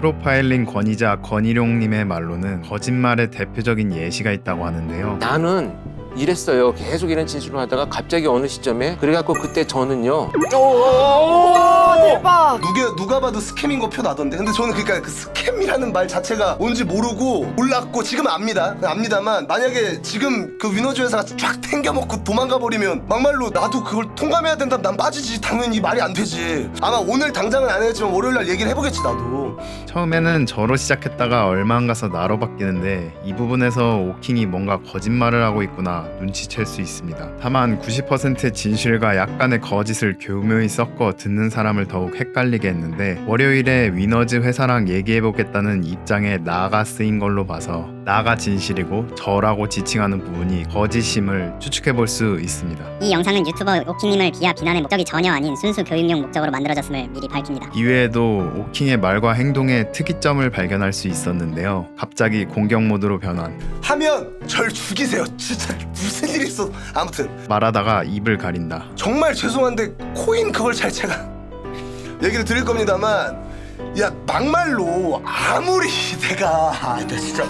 프로파일링 권위자 권일용님의 말로는 거짓말의 대표적인 예시가 있다고 하는데요. 나는 이랬어요. 계속 이런 진술을 하다가 갑자기 어느 시점에 그래갖고 그때 저는요. 대박. 누가 봐도 스캠인 거 표 나던데. 근데 저는 그러니까 그 스캠이라는 말 자체가 뭔지 모르고 몰랐고 지금은 압니다만 만약에 지금 그 위너즈 회사가 쫙 탱겨먹고 도망가 버리면 막말로 나도 그걸 통감해야 된다면 난 빠지지. 당연히 말이 안 되지. 아마 오늘 당장은 안 했지만 월요일 날 얘기를 해보겠지 나도. 처음에는 저로 시작했다가 얼마 안 가서 나로 바뀌는데 이 부분에서 오킹이 뭔가 거짓말을 하고 있구나 눈치챌 수 있습니다. 다만 90%의 진실과 약간의 거짓을 교묘히 섞어 듣는 사람을 더욱 헷갈리게 했는데 월요일에 위너즈 회사랑 얘기해보겠다는 입장에 나가 쓰인 걸로 봐서 나가 진실이고 저라고 지칭하는 부분이 거짓임을 추측해볼 수 있습니다. 이 영상은 유튜버 오킹님을 비하 비난의 목적이 전혀 아닌 순수 교육용 목적으로 만들어졌음을 미리 밝힙니다. 이외에도 오킹의 말과 행동에 특이점을 발견할 수 있었는데요. 갑자기 공격 모드로 변환, 하면 절 죽이세요. 진짜 무슨 일이 있어. 아무튼 말하다가 입을 가린다. 정말 죄송한데 코인 그걸 잘 제가 얘기를 드릴 겁니다만 야 막말로 아무리 내가 나 진짜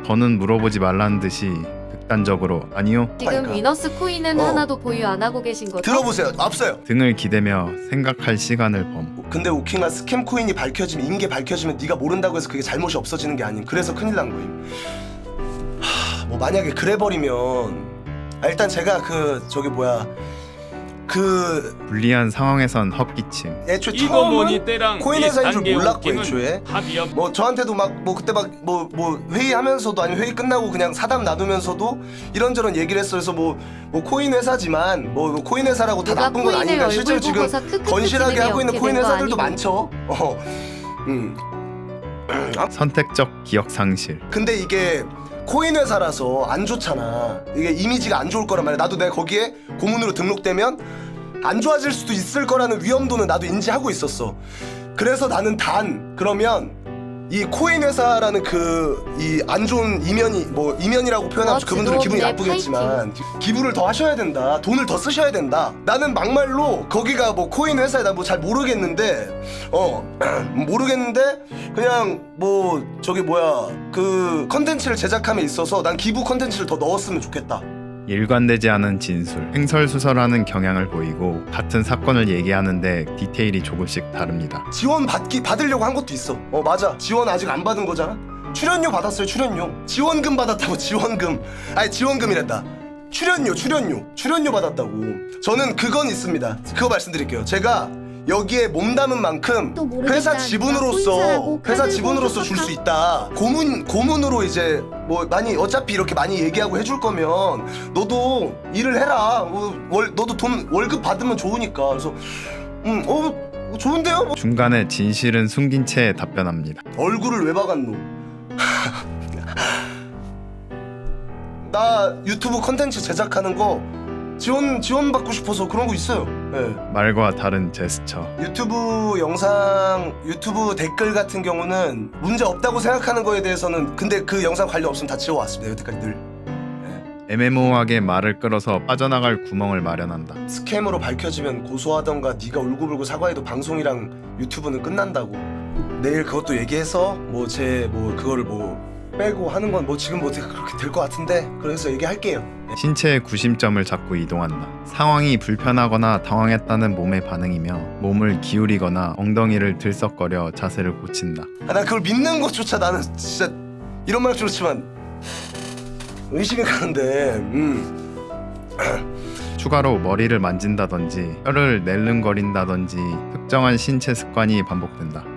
더는 물어보지 말라는 듯이 극단적으로 아니요 지금 그러니까. 위너스 코인은 하나도 보유 안 하고 계신 거죠? 들어보세요. 없어요. 등을 기대며 생각할 시간을 범. 근데 오킹아 스캠 코인이 밝혀지면 인계 밝혀지면 네가 모른다고 해서 그게 잘못이 없어지는 게 아닌 그래서 큰일 난 거임. 뭐 만약에 그래 버리면 일단 제가 불리한 상황에선 헛기침. 애초에 이거 뭐니 처음은 때랑 코인 회사인 줄 비슷한 게 몰랐고 웃기는 애초에 합의업 뭐 저한테도 막 뭐 그때 막 뭐 회의하면서도 아니면 회의 끝나고 그냥 사담 나누면서도 이런저런 얘기를 했어. 그래서 뭐 코인 회사지만 뭐 코인 회사라고 다 누가 나쁜 건 코인의 아니니까 실제로 얼굴 지금 보고서 크크크 건실하게 치는 하고 있는 게 코인 된 거 회사들도 아니고. 많죠. 선택적 기억 상실. 근데 이게 코인 회사라서 안 좋잖아. 이게 이미지가 안 좋을 거란 말이야. 나도 내가 거기에 고문으로 등록되면 안 좋아질 수도 있을 거라는 위험도는 나도 인지하고 있었어. 그래서 나는 그러면 이 코인 회사라는 이 안 좋은 이면이 뭐 이면이라고 표현하면 그분들은 기분이 나쁘겠지만 기부를 더 하셔야 된다. 돈을 더 쓰셔야 된다. 나는 막말로 거기가 뭐 코인 회사에 나 뭐 잘 모르겠는데 그냥 뭐 그 컨텐츠를 제작함에 있어서 난 기부 컨텐츠를 더 넣었으면 좋겠다. 일관되지 않은 진술, 횡설수설하는 경향을 보이고 같은 사건을 얘기하는데 디테일이 조금씩 다릅니다. 지원 받으려고 한 것도 있어. 맞아. 지원 아직 안 받은 거잖아. 출연료 받았어요. 출연료. 지원금 받았다고. 지원금이란다. 출연료 받았다고. 저는 그건 있습니다. 그거 말씀드릴게요. 제가 여기에 몸담은 만큼 또 모르겠다. 회사 지분으로서 줄 수 있다. 고문으로 이제 뭐 많이 어차피 이렇게 많이 얘기하고 해줄 거면 너도 일을 해라. 너도 돈 월급 받으면 좋으니까. 그래서 좋은데요? 중간에 진실은 숨긴 채 답변합니다. 얼굴을 왜 박았노? 나 유튜브 컨텐츠 제작하는 거 지원 받고 싶어서 그런 거 있어요. 네. 말과 다른 제스처. 유튜브 댓글 같은 경우는 문제 없다고 생각하는 거에 대해서는 근데 그 영상 관련 없으면 다 지워왔습니다. 여태까지 늘. 애매모호하게 말을 끌어서 빠져나갈 구멍을 마련한다. 스캠으로 밝혀지면 고소하던가 네가 울고불고 사과해도 방송이랑 유튜브는 끝난다고. 내일 그것도 얘기해서 그거를 빼고 하는 건 지금 그렇게 될 것 같은데 그래서 얘기할게요. 신체의 구심점을 잡고 이동한다. 상황이 불편하거나 당황했다는 몸의 반응이며 몸을 기울이거나 엉덩이를 들썩거려 자세를 고친다. 나 그걸 믿는 것조차 나는 진짜 이런 말 그렇지만 의심이 가는데 추가로 머리를 만진다든지 혀를 낼름거린다든지 특정한 신체 습관이 반복된다.